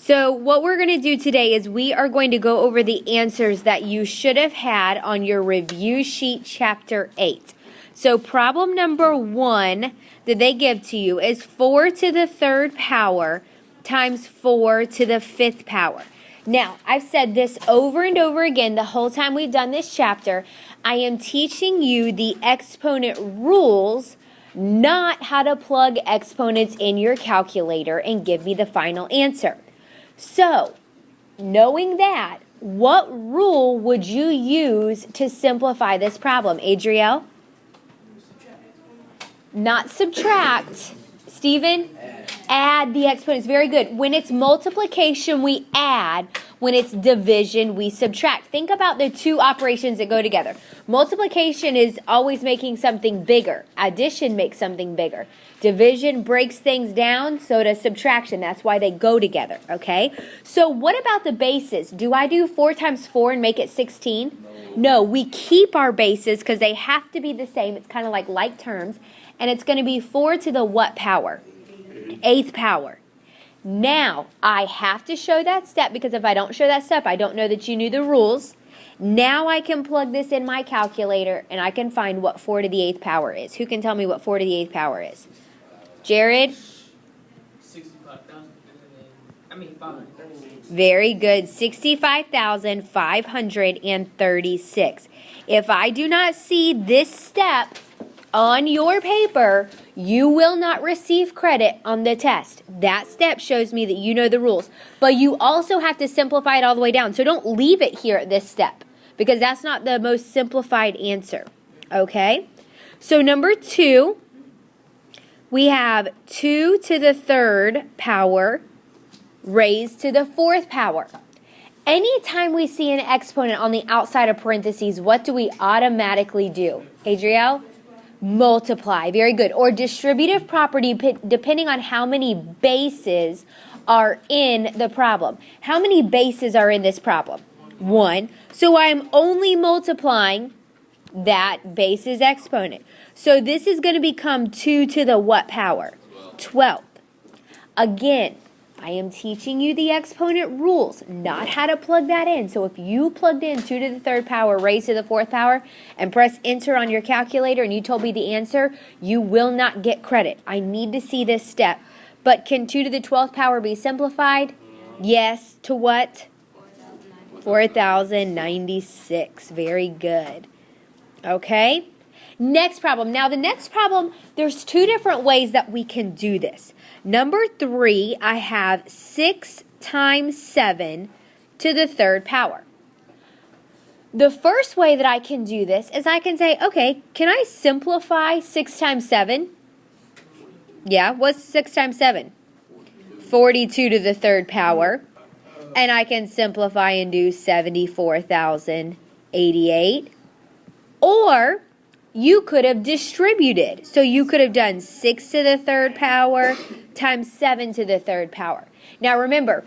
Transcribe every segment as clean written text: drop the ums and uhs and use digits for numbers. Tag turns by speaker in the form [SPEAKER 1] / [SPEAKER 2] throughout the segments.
[SPEAKER 1] So what we're going to do today is we are going to go over the answers that you should have had on your review sheet, chapter 8. So problem number 1 that they give to you is 4 to the 3rd power times 4 to the 5th power. Now, I've said this over and over again the whole time we've done this chapter. I am teaching you the exponent rules, not how to plug exponents in your calculator and give me the final answer. So, knowing that, what rule would you use to simplify this problem? Adriel? Not subtract. Stephen? Add the exponents. Very good. When it's multiplication, we add. When it's division, we subtract. Think about the two operations that go together. Multiplication is always making something bigger. Addition makes something bigger. Division breaks things down, so does subtraction. That's why they go together, okay? So what about the bases? Do I do 4 times 4 and make it 16? No, we keep our bases because they have to be the same. It's kind of like terms. And it's going to be 4 to the what power? 8th power. Now, I have to show that step because if I don't show that step, I don't know that you knew the rules. Now I can plug this in my calculator and I can find what 4 to the 8th power is. Who can tell me what 4 to the 8th power is? Jared?
[SPEAKER 2] 65,000.
[SPEAKER 1] Very good. 65,536. If I do not see this step on your paper, you will not receive credit on the test. That step shows me that you know the rules. But you also have to simplify it all the way down. So don't leave it here at this step because that's not the most simplified answer. Okay? So number 2, we have 2 to the 3rd power raised to the 4th power. Anytime we see an exponent on the outside of parentheses, what do we automatically do? Adriel? Multiply. Very good. Or distributive property, depending on how many bases are in the problem. How many bases are in this problem? 1. So I'm only multiplying that base's exponent. So this is going to become 2 to the what power? 12th. Again, I am teaching you the exponent rules, not how to plug that in. So if you plugged in 2 to the 3rd power raised to the 4th power and press enter on your calculator and you told me the answer, you will not get credit. I need to see this step. But can 2 to the 12th power be simplified? Yes. To what? 4,096. Very good. Okay. Next problem. Now the next problem, there's 2 different ways that we can do this. Number 3, I have 6 times 7 to the 3rd power. The first way that I can do this is I can say, okay, can I simplify 6 times 7? Yeah, what's 6 times 7? 42 to the 3rd power. And I can simplify and do 74,088. Or you could have distributed. So you could have done 6 to the 3rd power times 7 to the 3rd power. Now remember,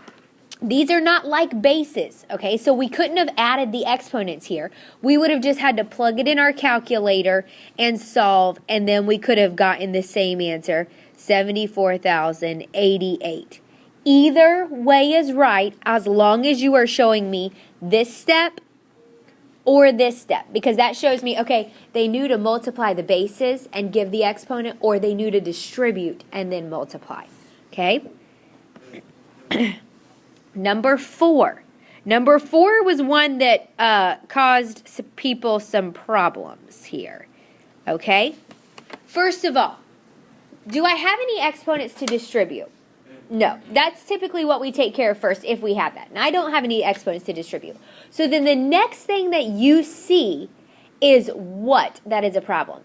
[SPEAKER 1] these are not like bases, okay? So we couldn't have added the exponents here. We would have just had to plug it in our calculator and solve, and then we could have gotten the same answer, 74,088. Either way is right as long as you are showing me this step or this step, because that shows me, okay, they knew to multiply the bases and give the exponent, or they knew to distribute and then multiply, okay? Number 4. Number 4 was one that caused people some problems here, okay? First of all, do I have any exponents to distribute? No, that's typically what we take care of first if we have that. And I don't have any exponents to distribute. So then the next thing that you see is what that is a problem?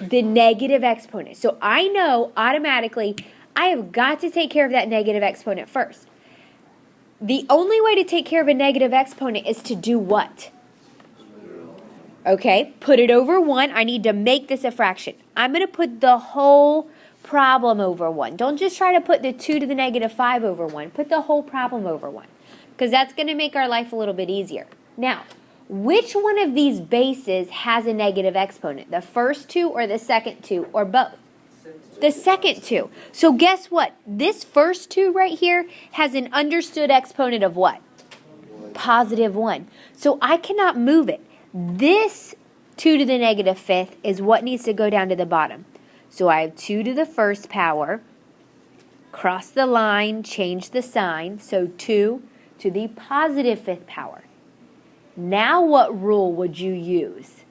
[SPEAKER 1] The negative exponent. So I know automatically I have got to take care of that negative exponent first. The only way to take care of a negative exponent is to do what? Okay, put it over 1. I need to make this a fraction. I'm going to put the whole problem over 1. Don't just try to put the 2 to the negative 5 over 1. Put the whole problem over 1, because that's going to make our life a little bit easier. Now, which one of these bases has a negative exponent? The first 2 or the second 2 or both? The second 2. So guess what? This first 2 right here has an understood exponent of what? Positive 1. So I cannot move it. This 2 to the negative 5th is what needs to go down to the bottom. So I have 2 to the first power, cross the line, change the sign, so 2 to the positive 5th power. Now what rule would you use?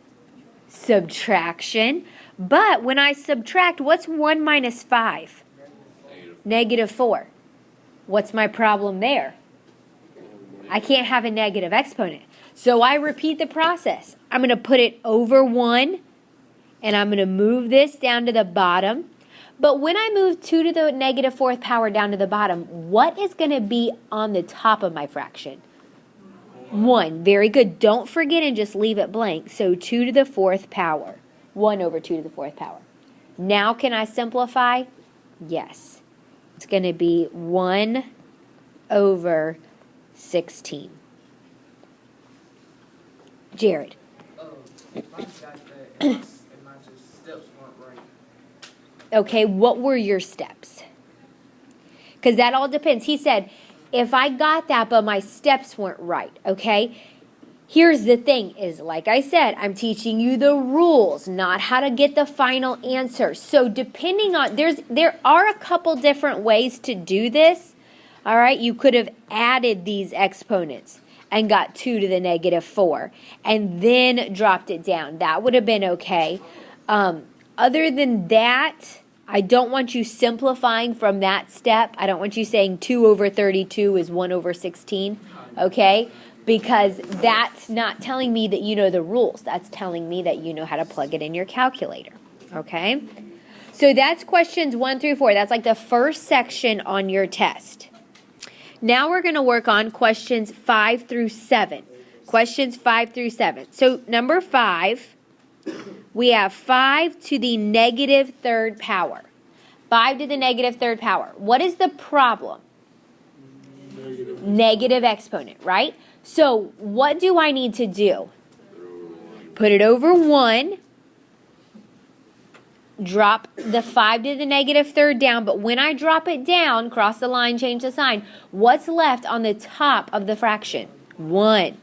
[SPEAKER 1] Subtraction. But when I subtract, what's 1 minus 5? Negative 4. What's my problem there? I can't have a negative exponent. So I repeat the process. I'm going to put it over 1, and I'm going to move this down to the bottom. But when I move 2 to the negative 4th power down to the bottom, what is going to be on the top of my fraction? 1. Very good. Don't forget and just leave it blank. So 2 to the 4th power. 1 over 2 to the 4th power. Now can I simplify? Yes. It's going to be 1 over 16. Jared.
[SPEAKER 2] If I got that, and my just steps weren't right.
[SPEAKER 1] Okay, what were your steps? Because that all depends. He said, if I got that, but my steps weren't right, okay? Here's the thing is, like I said, I'm teaching you the rules, not how to get the final answer. So depending on, there are a couple different ways to do this, all right? You could have added these exponents and got 2 to the negative 4 and then dropped it down. That would have been okay. Other than that, I don't want you simplifying from that step. I don't want you saying 2 over 32 is 1 over 16, okay? Because that's not telling me that you know the rules. That's telling me that you know how to plug it in your calculator, okay? So that's questions 1 through 4. That's like the first section on your test. Now we're going to work on questions 5 through 7. Questions 5 through 7. So number 5, we have 5 to the negative 3rd power. 5 to the negative 3rd power. What is the problem? Negative exponent, right? So what do I need to do? Put it over 1. Drop the 5 to the negative 3rd down. But when I drop it down, cross the line, change the sign, what's left on the top of the fraction? 1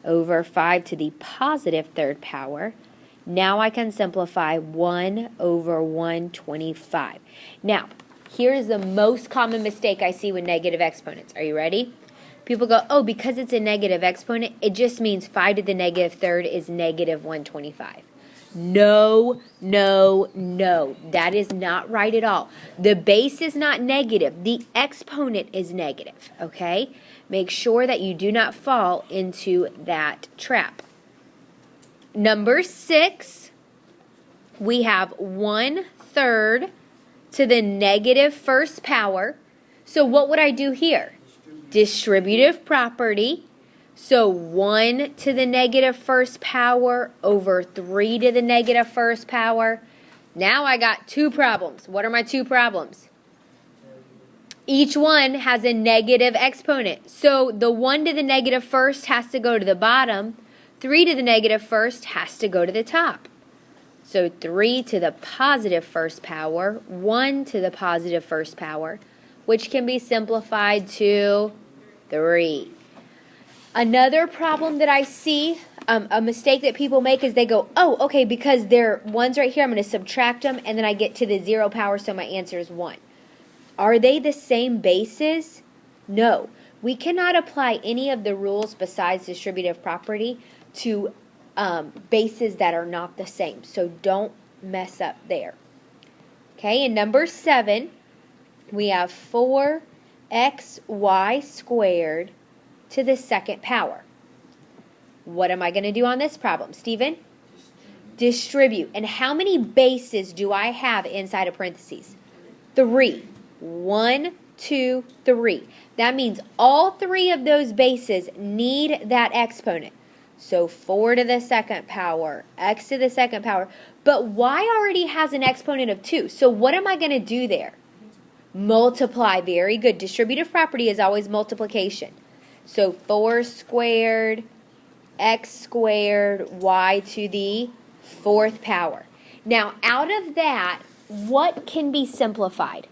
[SPEAKER 1] over 5 to the positive 3rd power. Now I can simplify 1 over 125. Now, here's the most common mistake I see with negative exponents. Are you ready? People go, oh, because it's a negative exponent, it just means 5 to the negative 3rd is negative 125. No, no, no. That is not right at all. The base is not negative. The exponent is negative, okay? Make sure that you do not fall into that trap. Number 6, we have 1/3 to the negative 1st power. So what would I do here? Distributive property. So 1 to the negative 1st power over 3 to the negative 1st power. Now I got 2 problems. What are my 2 problems? Each one has a negative exponent. So the 1 to the negative 1st has to go to the bottom. 3 to the negative 1st has to go to the top. So 3 to the positive 1st power, 1 to the positive 1st power, which can be simplified to 3. Another problem that I see, a mistake that people make is they go, oh, okay, because there are ones right here, I'm going to subtract them, and then I get to the 0 power, so my answer is 1. Are they the same bases? No. We cannot apply any of the rules besides distributive property to bases that are not the same. So don't mess up there. Okay, and number 7, we have 4xy squared to the 2nd power. What am I going to do on this problem, Stephen? Distribute. And how many bases do I have inside of parentheses? 3. 1, 2, 3. That means all 3 of those bases need that exponent. So 4 to the 2nd power, x to the 2nd power. But y already has an exponent of 2. So what am I going to do there? Multiply. Very good. Distributive property is always multiplication. So 4 squared, x squared, y to the 4th power. Now, out of that, what can be simplified?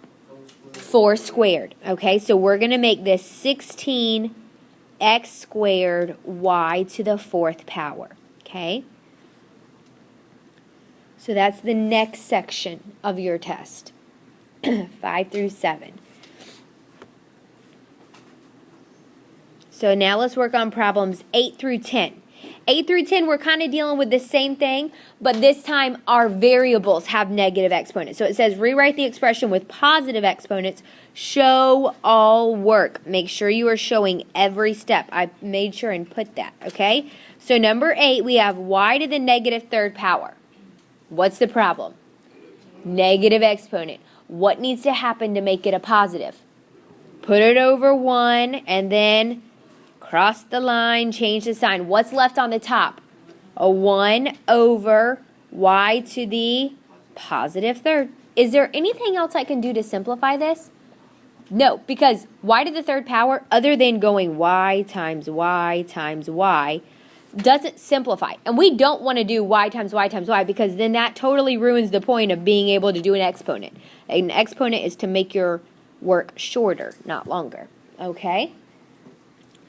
[SPEAKER 1] 4 squared. Okay, so we're going to make this 16x squared y to the 4th power. Okay? So that's the next section of your test, 5 through 7. So now let's work on problems 8 through 10. 8 through 10, we're kind of dealing with the same thing, but this time our variables have negative exponents. So it says rewrite the expression with positive exponents. Show all work. Make sure you are showing every step. I made sure and put that, okay? So number 8, we have y to the negative 3rd power. What's the problem? Negative exponent. What needs to happen to make it a positive? Put it over 1 and then cross the line, change the sign. What's left on the top? A 1 over y to the positive 3rd. Is there anything else I can do to simplify this? No, because y to the 3rd power, other than going y times y times y, doesn't simplify. And we don't want to do y times y times y because then that totally ruins the point of being able to do an exponent. An exponent is to make your work shorter, not longer. Okay?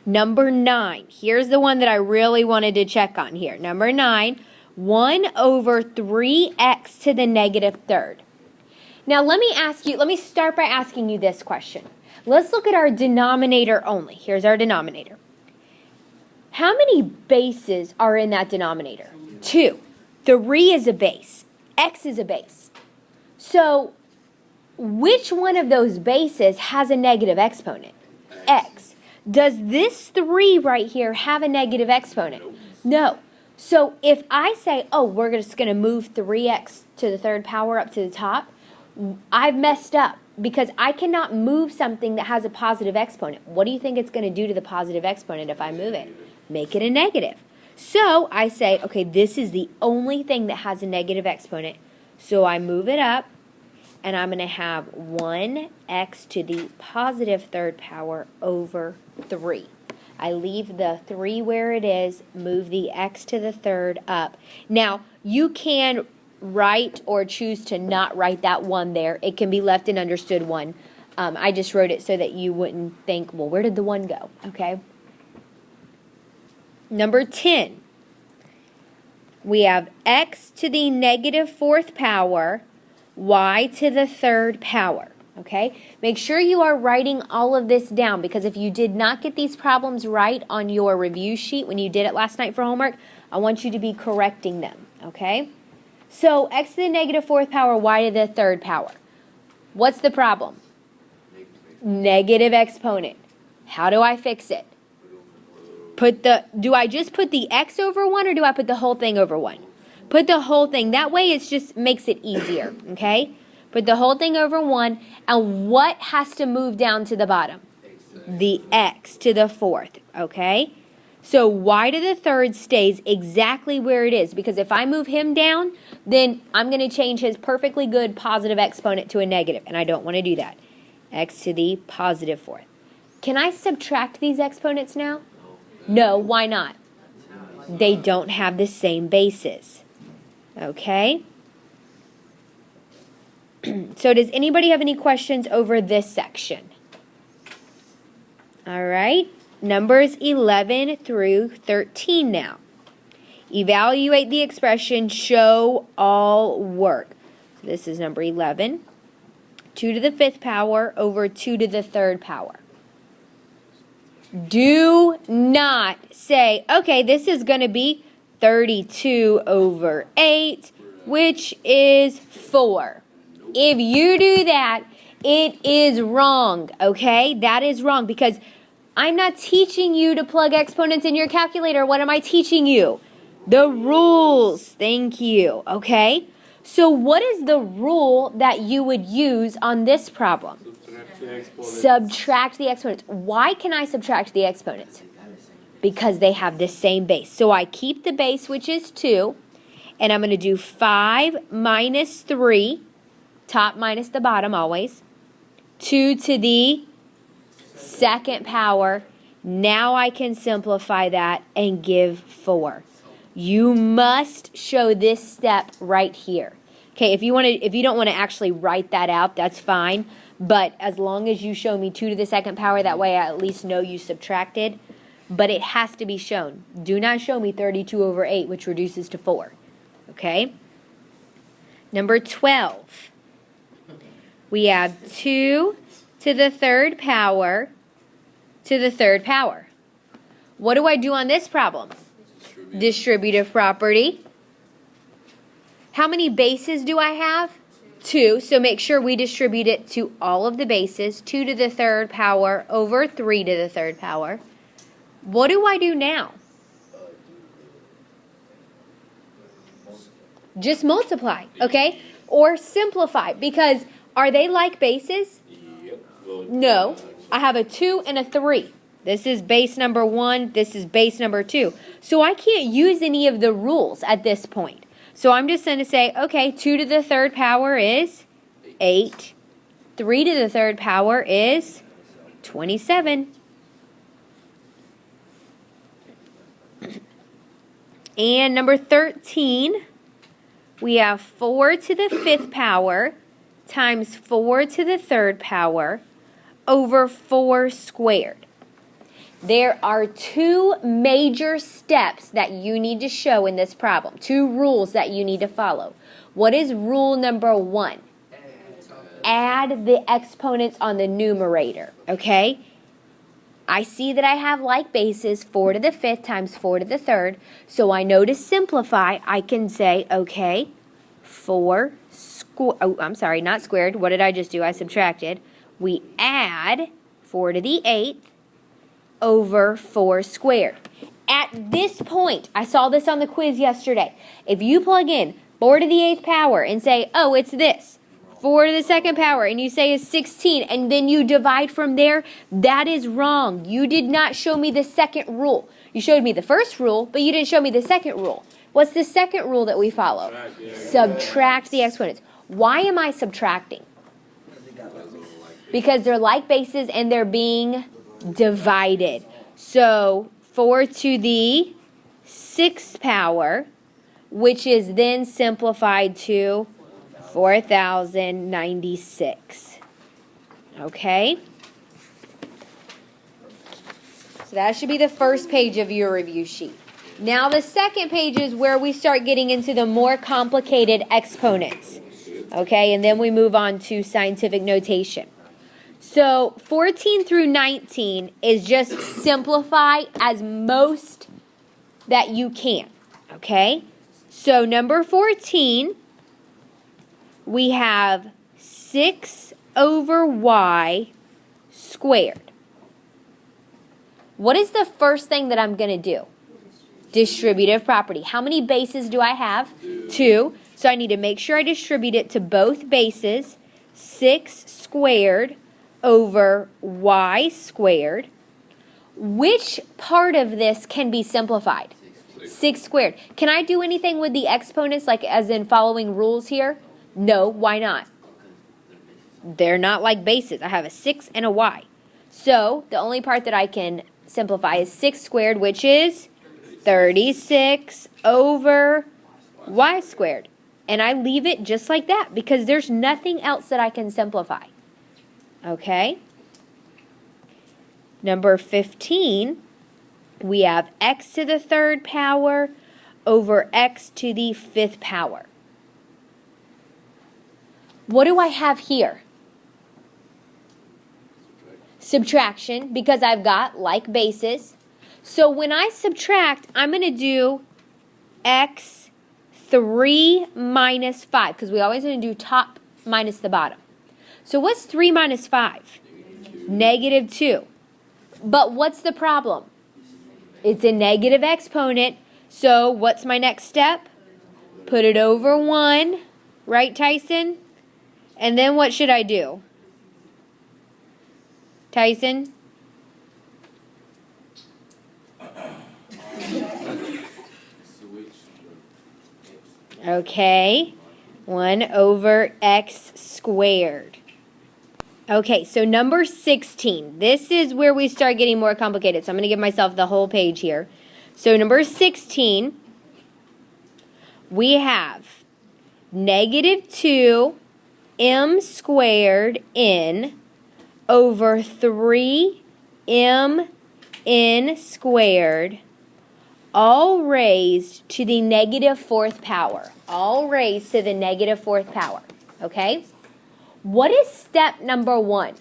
[SPEAKER 1] Number 9. Here's the one that I really wanted to check on here. Number 9, 1 over 3x to the negative 3rd. Now let me start by asking you this question. Let's look at our denominator only. Here's our denominator. How many bases are in that denominator? 2. 3 is a base. X is a base. So, which one of those bases has a negative exponent? X. Does this 3 right here have a negative exponent? No. So, if I say, oh, we're just going to move 3x to the 3rd power up to the top, I've messed up because I cannot move something that has a positive exponent. What do you think it's going to do to the positive exponent if I move it? Make it a negative. So I say, okay, this is the only thing that has a negative exponent. So I move it up, and I'm going to have 1x to the positive 3rd power over 3. I leave the 3 where it is, move the x to the 3rd up. Now, you can write or choose to not write that 1 there. It can be left an understood 1. I just wrote it so that you wouldn't think, well, where did the 1 go? Okay. Number 10, we have x to the negative 4th power, y to the 3rd power, okay? Make sure you are writing all of this down because if you did not get these problems right on your review sheet when you did it last night for homework, I want you to be correcting them, okay? So x to the negative 4th power, y to the 3rd power. What's the problem? Negative exponent. How do I fix it? Do I just put the x over 1 or do I put the whole thing over 1? Put the whole thing. That way it just makes it easier, okay? Put the whole thing over 1. And what has to move down to the bottom? The x to the 4th, okay? So y to the 3rd stays exactly where it is because if I move him down, then I'm going to change his perfectly good positive exponent to a negative, and I don't want to do that. X to the positive 4th. Can I subtract these exponents now? No, why not? They don't have the same bases. Okay? So does anybody have any questions over this section? All right. Numbers 11 through 13 now. Evaluate the expression show all work. So this is number 11. 2 to the 5th power over 2 to the 3rd power. Do not say, okay, this is going to be 32 over 8, which is 4. If you do that, it is wrong, okay? That is wrong because I'm not teaching you to plug exponents in your calculator. What am I teaching you? The rules. Thank you, okay? So what is the rule that you would use on this problem? Subtract the exponents. Why can I subtract the exponents? Because they have the same base. So I keep the base, which is 2, and I'm going to do 5 minus 3, top minus the bottom always, 2 to the 2nd power. Now I can simplify that and give 4. You must show this step right here. Okay, if you don't want to actually write that out, that's fine. But as long as you show me 2 to the second power, that way I at least know you subtracted. But it has to be shown. Do not show me 32 over 8, which reduces to 4. Okay? Number 12. We have 2 to the third power to the third power. What do I do on this problem? Distributive property. How many bases do I have? 2, so make sure we distribute it to all of the bases. 2 to the third power over 3 to the third power. What do I do now? Just multiply, okay? Or simplify, because are they like bases? No. I have a 2 and a 3. This is base number 1, this is base number 2. So I can't use any of the rules at this point. So I'm just going to say, okay, 2 to the third power is 8. 3 to the third power is 27. And number 13, we have 4 to the fifth power times 4 to the third power over 4 squared. There are 2 major steps that you need to show in this problem. 2 rules that you need to follow. What is rule number 1? Add the exponents on the numerator, okay? I see that I have like bases, 4 to the fifth times 4 to the third. So I know to simplify, I can say, okay, 4 not squared. What did I just do? I subtracted. We add 4 to the 8th over 4 squared. At this point, I saw this on the quiz yesterday. If you plug in 4 to the 8th power and say, oh, it's this, 4 to the second power, and you say it's 16, and then you divide from there, that is wrong. You did not show me the second rule. You showed me the first rule, but you didn't show me the second rule. What's the second rule that we follow? Subtract the exponents. Why am I subtracting? Because they're like bases and they're being divided. So 4 to the 6th power, which is then simplified to 4,096. Okay? So that should be the first page of your review sheet. Now the second page is where we start getting into the more complicated exponents. Okay, and then we move on to scientific notation. So 14 through 19 is just simplify as most that you can. Okay, so number 14, we have 6 over y squared. What is the first thing that I'm going to do? Distributive property. How many bases do I have? 2. So I need to make sure I distribute it to both bases. 6 squared over y squared. Which part of this can be simplified? 6 squared. Can I do anything with the exponents, like as in following rules here? No, why not? They're not like bases. I have a 6 and a y. So the only part that I can simplify is 6 squared, which is 36 over y squared. And I leave it just like that because there's nothing else that I can simplify. Okay? Number 15, we have x to the third power over x to the fifth power. What do I have here? Subtraction, because I've got like bases. So when I subtract, I'm going to do x 3 minus 5, because we always going to do top minus the bottom. So what's 3 minus 5? Negative 2. But what's the problem? It's a negative exponent. So what's my next step? Put it over 1. Right, Tyson? And then what should I do? Tyson? Okay. 1 over x squared. Okay, so number 16. This is where we start getting more complicated. So I'm going to give myself the whole page here. So number 16, we have negative 2m squared n over 3mn squared, all raised to the negative fourth power. All raised to the negative fourth power. Okay? What is step number 1?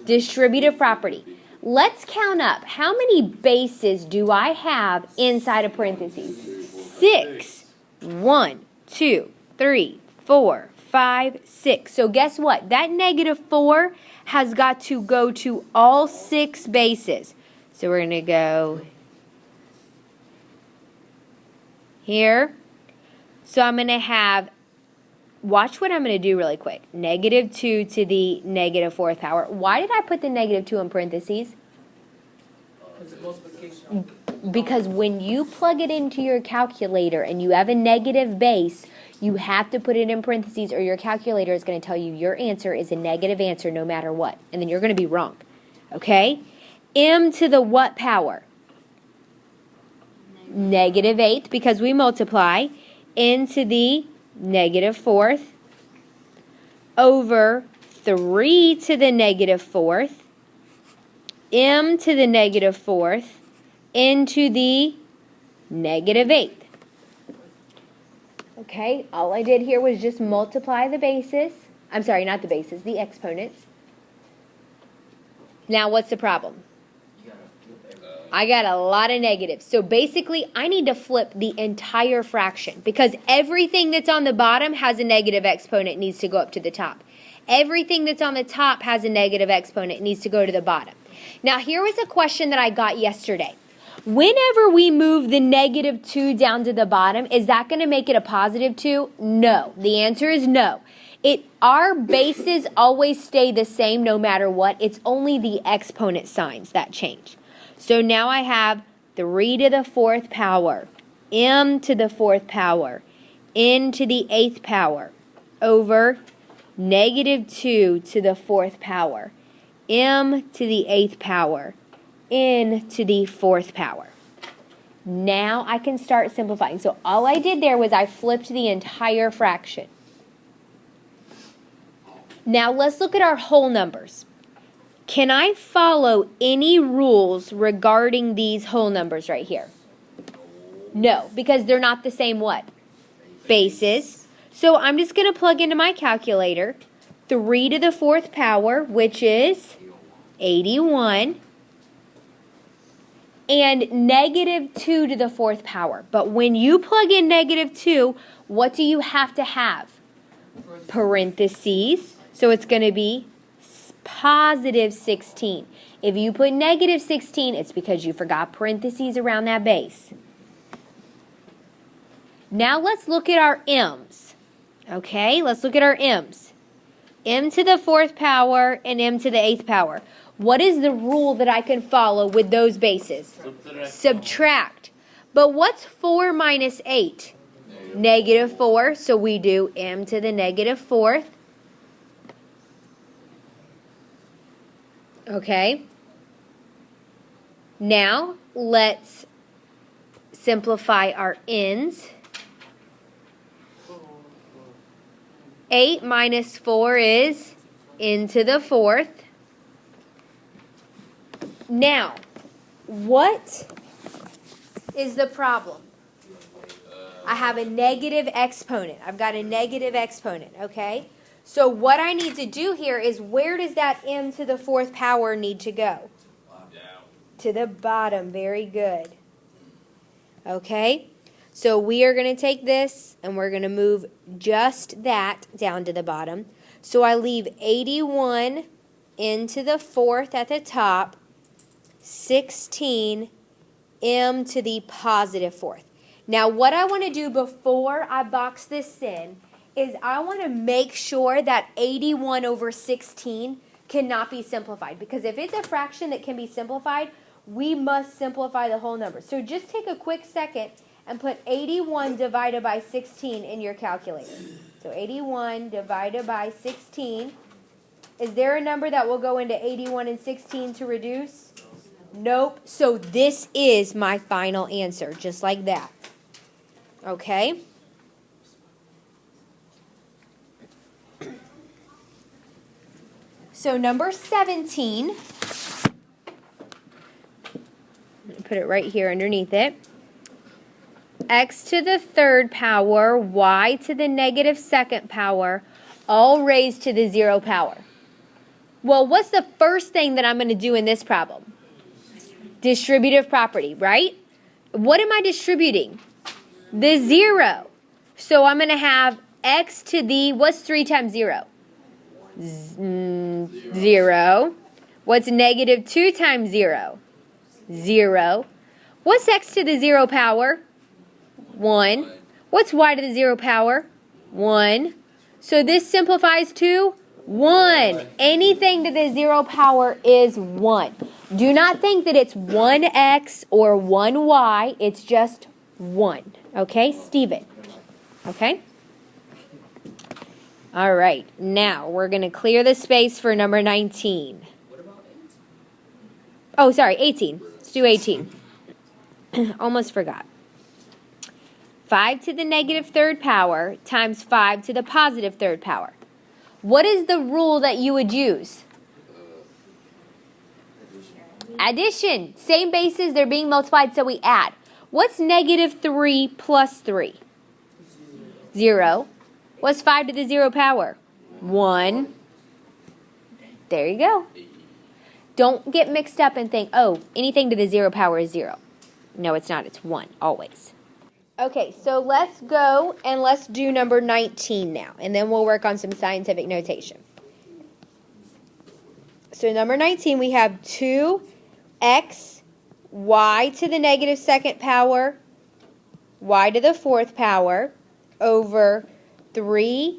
[SPEAKER 1] Distributive property. Let's count up. How many bases do I have inside of parentheses? 6. 1, 2, 3, 4, 5, 6. So guess what? That negative 4 has got to go to all 6 bases. So we're going to go here. So I'm going to have, watch what I'm going to do really quick. Negative 2 to the negative fourth power. Why did I put the negative 2 in parentheses?
[SPEAKER 2] Because of multiplication.
[SPEAKER 1] Because when you plug it into your calculator and you have a negative base, you have to put it in parentheses or your calculator is going to tell you your answer is a negative answer no matter what. And then you're going to be wrong. Okay? M to the what power? Negative 8th, because we multiply. N to the negative fourth over 3 to the negative fourth. M to the negative fourth. N to the negative 8th. Okay, all I did here was just multiply the bases. I'm sorry, not the bases, the exponents. Now, what's the problem? I got a lot of negatives. So basically, I need to flip the entire fraction because everything that's on the bottom has a negative exponent, needs to go up to the top. Everything that's on the top has a negative exponent, needs to go to the bottom. Now, here was a question that I got yesterday. Whenever we move the negative 2 down to the bottom, is that going to make it a positive 2? No. The answer is no. Our bases always stay the same no matter what. It's only the exponent signs that change. So now I have 3 to the fourth power, m to the fourth power, n to the 8th power, over negative 2 to the fourth power, m to the 8th power, n to the fourth power. Now I can start simplifying. So all I did there was I flipped the entire fraction. Now let's look at our whole numbers. Can I follow any rules regarding these whole numbers right here? No, because they're not the same what? Bases. So I'm just going to plug into my calculator 3 to the fourth power, which is 81, and negative 2 to the fourth power. But when you plug in negative 2, what do you have to have? Parentheses. So it's going to be positive 16. If you put negative 16, it's because you forgot parentheses around that base. Now let's look at our m's. Okay, let's look at our m's. M to the fourth power and m to the 8th power. What is the rule that I can follow with those bases? Subtract. But what's 4 minus 8? Negative 4. So we do m to the negative fourth. Okay. Now, let's simplify our n's. 8 minus 4 is n to the fourth. Now, what is the problem? I have a negative exponent. I've got a negative exponent, okay? So what I need to do here is, where does that m to the fourth power need to go? To the bottom. Very good. Okay? So we are going to take this and we're going to move just that down to the bottom. So I leave 81 n to the fourth at the top, 16 m to the positive fourth. Now what I want to do before I box this in is I want to make sure that 81 over 16 cannot be simplified. Because if it's a fraction that can be simplified, we must simplify the whole number. So just take a quick second and put 81 divided by 16 in your calculator. So 81 divided by 16. Is there a number that will go into 81 and 16 to reduce? Nope. So this is my final answer, just like that. Okay? So number 17, put it right here underneath it. X to the third power, y to the negative second power, all raised to the 0 power. Well, what's the first thing that I'm going to do in this problem? Distributive property, right? What am I distributing? The 0. So I'm going to have x to the, what's 3 times 0? 0. What's negative 2 times 0? 0. What's x to the 0 power? 1. What's y to the 0 power? 1. So this simplifies to 1. Anything to the 0 power is 1. Do not think that it's 1x or 1y. It's just 1. Okay, Steven? Okay? All right. Now, we're going to clear the space for number 19. Oh, sorry, 18. Let's do 18. Almost forgot. 5 to the negative third power times 5 to the positive third power. What is the rule that you would use? Addition. Same bases, they're being multiplied, so we add. What's negative 3 plus 3? 0. What's 5 to the 0 power? 1. There you go. Don't get mixed up and think, oh, anything to the 0 power is 0. No, it's not. It's 1, always. Okay, so let's go and let's do number 19 now, and then we'll work on some scientific notation. So number 19, we have 2x, y to the negative second power, y to the fourth power, over 3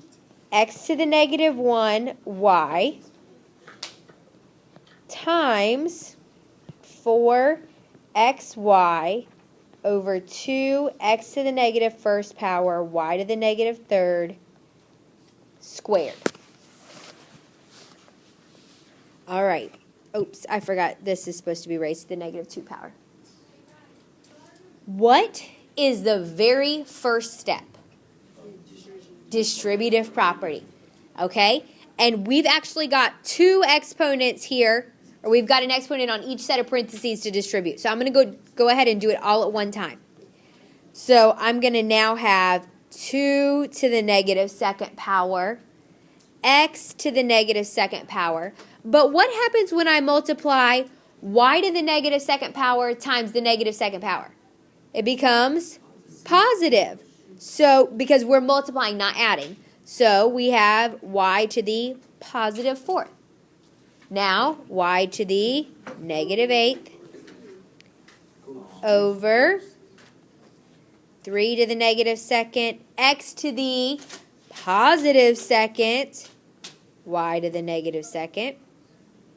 [SPEAKER 1] x to the negative 1 y times 4 xy over 2 x to the negative first power y to the negative third squared. All right. Oops, I forgot this is supposed to be raised to the negative 2 power. What is the very first step? Distributive property. Okay? And we've actually got 2 exponents here, or we've got an exponent on each set of parentheses to distribute. So I'm going to go ahead and do it all at one time. So I'm going to now have 2 to the negative second power, x to the negative second power. But what happens when I multiply y to the negative second power times the negative second power? It becomes positive. So, because we're multiplying, not adding. So, we have y to the positive fourth. Now, y to the negative eighth over 3 to the negative second, x to the positive second, y to the negative second,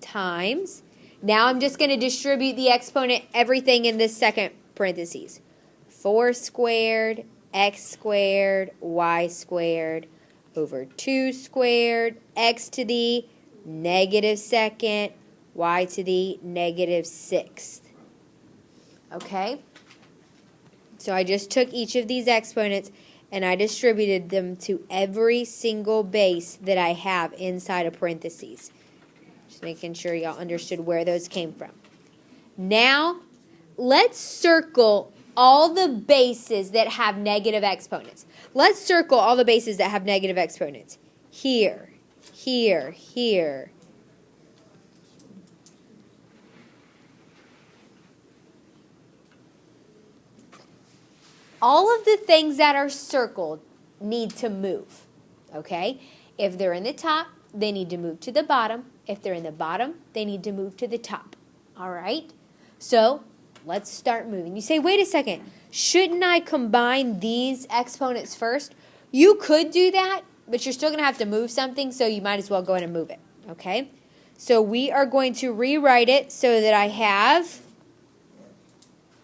[SPEAKER 1] times. Now, I'm just going to distribute the exponent, everything in this second parentheses. 4 squared, x squared, y squared, over 2 squared, x to the negative second, y to the negative sixth. Okay? So I just took each of these exponents and I distributed them to every single base that I have inside of parentheses. Just making sure y'all understood where those came from. Now, let's circle all the bases that have negative exponents. Let's circle all the bases that have negative exponents. Here, here, here. All of the things that are circled need to move, okay? If they're in the top, they need to move to the bottom. If they're in the bottom, they need to move to the top, all right? So, let's start moving. You say, wait a second, shouldn't I combine these exponents first? You could do that, but you're still going to have to move something, so you might as well go ahead and move it, okay? So we are going to rewrite it so that I have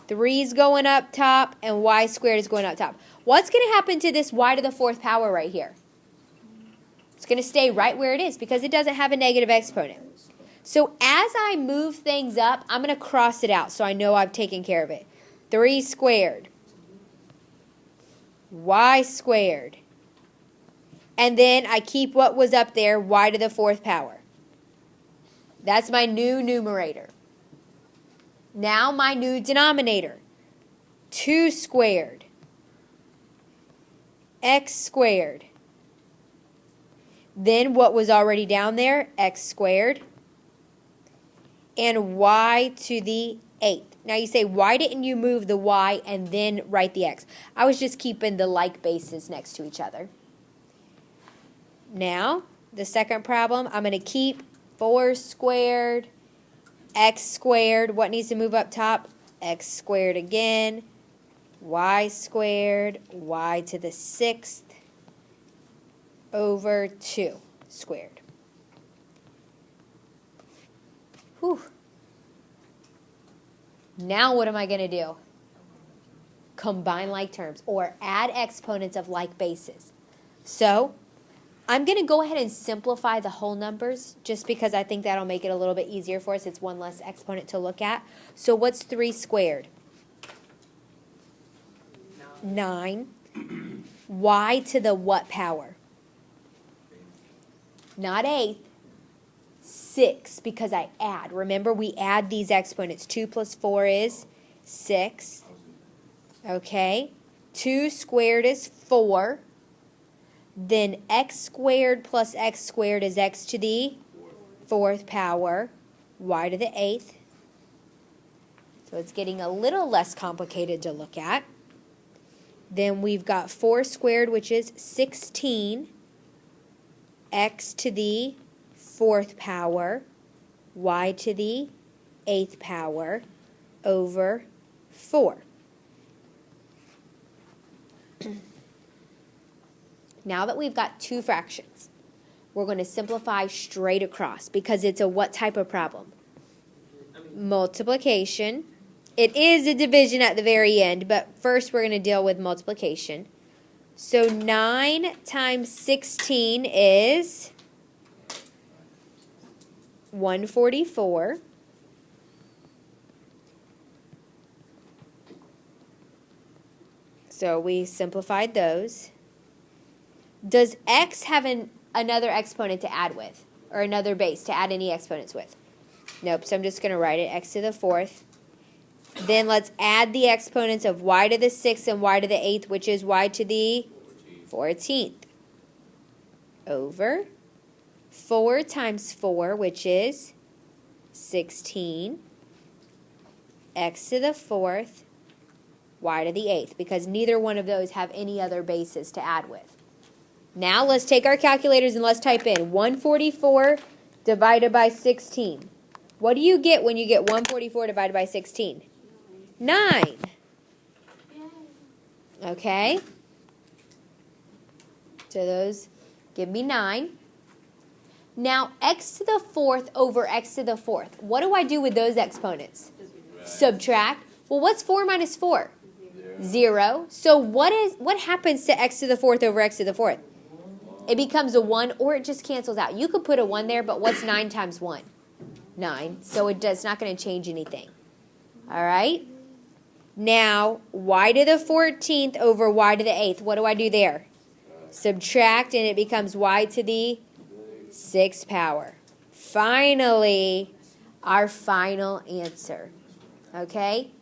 [SPEAKER 1] 3 is going up top and y squared is going up top. What's going to happen to this y to the fourth power right here? It's going to stay right where it is because it doesn't have a negative exponent. So as I move things up, I'm going to cross it out so I know I've taken care of it. 3 squared, y squared, and then I keep what was up there, y to the fourth power. That's my new numerator. Now my new denominator. 2 squared. X squared. Then what was already down there? X squared. And y to the 8th. Now you say, why didn't you move the y and then write the x? I was just keeping the like bases next to each other. Now, the second problem, I'm going to keep 4 squared, x squared. What needs to move up top? X squared again. Y squared, y to the 6th over 2 squared. Whew. Now what am I going to do? Combine like terms or add exponents of like bases. So I'm going to go ahead and simplify the whole numbers just because I think that'll make it a little bit easier for us. It's one less exponent to look at. So what's 3 squared? 9. Y to the what power? Not 8th. 6 because I add. Remember, we add these exponents. 2 plus 4 is 6. Okay. 2 squared is 4. Then x squared plus x squared is x to the 4th power. Y to the 8th. So it's getting a little less complicated to look at. Then we've got 4 squared, which is 16. X to the 4th power, y to the 8th power, over 4. Now that we've got two fractions, we're going to simplify straight across because it's a what type of problem? Multiplication. It is a division at the very end, but first we're going to deal with multiplication. So 9 times 16 is 144. So we simplified those. Does x have another exponent to add with? Or another base to add any exponents with? Nope, so I'm just going to write it x to the 4th. Then let's add the exponents of y to the 6th and y to the 8th, which is y to the 14th. Over 4 times 4, which is 16. X to the 4th, y to the 8th, because neither one of those have any other bases to add with. Now let's take our calculators and let's type in 144 divided by 16. What do you get when you get 144 divided by 16? 9. Okay. So those give me 9. Now, x to the 4th over x to the 4th. What do I do with those exponents? Subtract. Well, what's 4 minus 4? 0. So what happens to x to the 4th over x to the 4th? It becomes a 1 or it just cancels out. You could put a 1 there, but what's 9 times 1? 9. So it's not going to change anything. All right? Now, y to the 14th over y to the 8th. What do I do there? Subtract, and it becomes y to the 6th power. Finally, our final answer. Okay?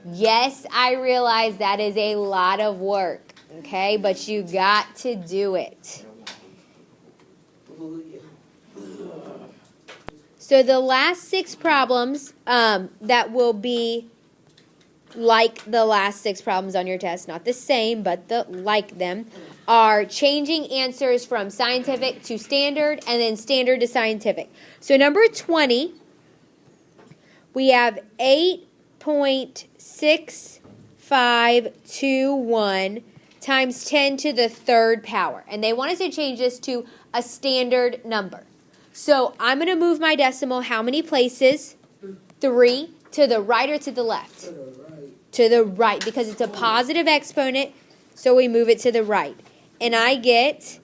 [SPEAKER 1] Yes, I realize that is a lot of work. Okay? But you got to do it. So the last 6 problems that will be like the last 6 problems on your test, not the same, but like them, are changing answers from scientific to standard and then standard to scientific. So number 20, we have 8.6521 times 10 to the 3rd power. And they want us to change this to a standard number. So I'm going to move my decimal how many places? 3. To the right or to the left? To the right. To the right, because it's a positive exponent, so we move it to the right. And I get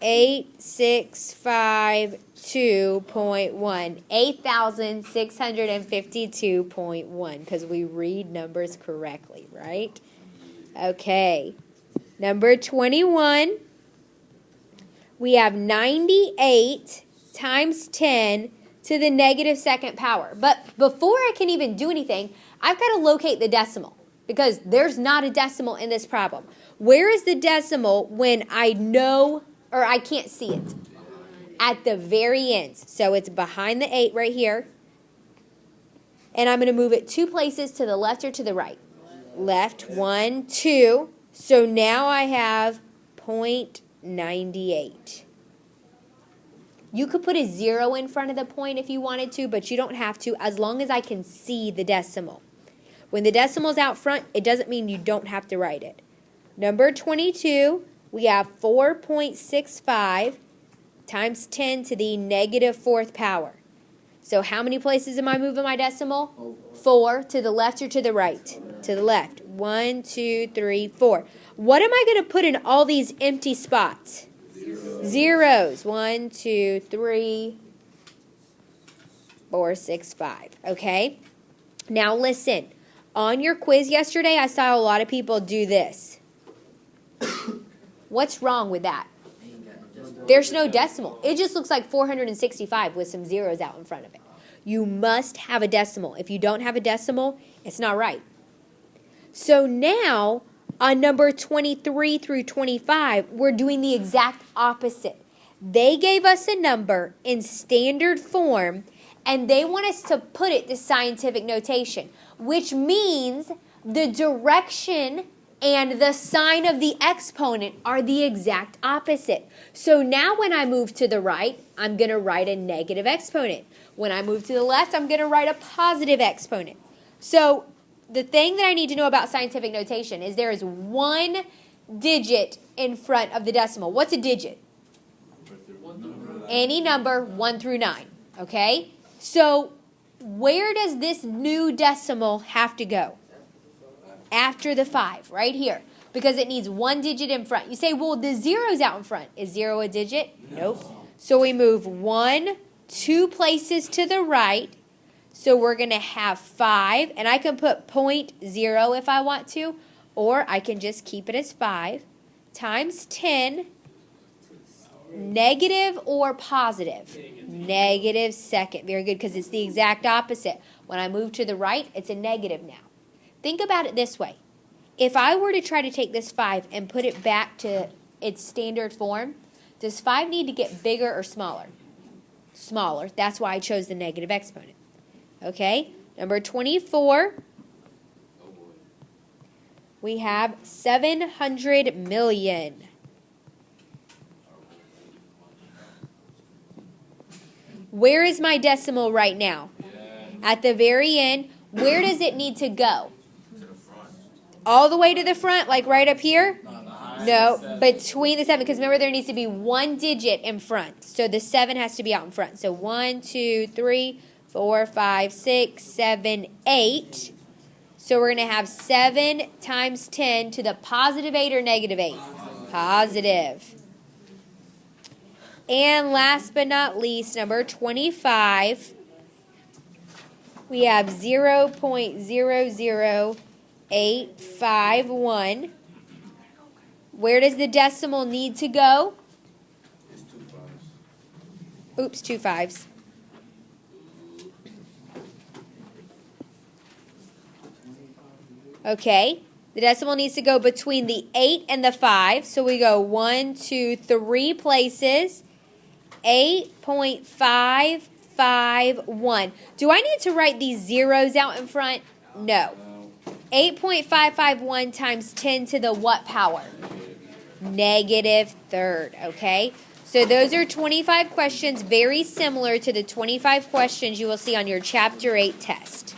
[SPEAKER 1] 8652.1, 8,652.1, because we read numbers correctly, right? Okay. Number 21, we have 98 times 10 to the negative second power. But before I can even do anything, I've got to locate the decimal because there's not a decimal in this problem. Where is the decimal when I know or I can't see it? At the very end. So it's behind the 8 right here. And I'm going to move it 2 places to the left or to the right. Left, 1, 2. So now I have 0.98. You could put a 0 in front of the point if you wanted to, but you don't have to as long as I can see the decimal. When the decimal's out front, it doesn't mean you don't have to write it. Number 22, we have 4.65 times 10 to the negative 4th power. So how many places am I moving my decimal? 4 to the left or to the right? To the left. 1, 2, 3, 4. What am I going to put in all these empty spots? Zeros. 1, 2, 3, 4, 6, 5. Okay? Now listen. On your quiz yesterday, I saw a lot of people do this. What's wrong with that? There's no decimal. It just looks like 465 with some zeros out in front of it. You must have a decimal. If you don't have a decimal, it's not right. So now, on number 23 through 25, we're doing the exact opposite. They gave us a number in standard form, and they want us to put it to scientific notation, which means the direction and the sign of the exponent are the exact opposite. So now when I move to the right, I'm going to write a negative exponent. When I move to the left, I'm going to write a positive exponent. So the thing that I need to know about scientific notation is there is 1 digit in front of the decimal. What's a digit? Any number 1 through 9. Okay? So where does this new decimal have to go? After the 5, right here, because it needs 1 digit in front. You say, well, the 0's out in front. Is 0 a digit? Nope. So we move 1, 2 places to the right. So we're going to have 5, and I can put 0.0 if I want to, or I can just keep it as 5 times 10, negative or positive? Negative second. Very good, because it's the exact opposite. When I move to the right, it's a negative now. Think about it this way. If I were to try to take this 5 and put it back to its standard form, does 5 need to get bigger or smaller? Smaller. That's why I chose the negative exponent. Okay? Number 24. We have 700 million. Where is my decimal right now? At the very end. Where does it need to go? All the way to the front, like right up here? No, between the 7, because remember there needs to be 1 digit in front. So the 7 has to be out in front. So 1, 2, 3, 4, 5, 6, 7, 8. So we're going to have 7 times 10 to the positive 8 or negative 8? Positive. And last but not least, number 25. We have 0.00851. Where does the decimal need to go?
[SPEAKER 3] It's 2 5s.
[SPEAKER 1] Oops, 2 5s. Okay. The decimal needs to go between the 8 and the 5. So we go 1, 2, 3 places. 8.551. Do I need to write these zeros out in front? No. 8.551 times 10 to the what power? Negative third, okay? So those are 25 questions, very similar to the 25 questions you will see on your Chapter 8 test.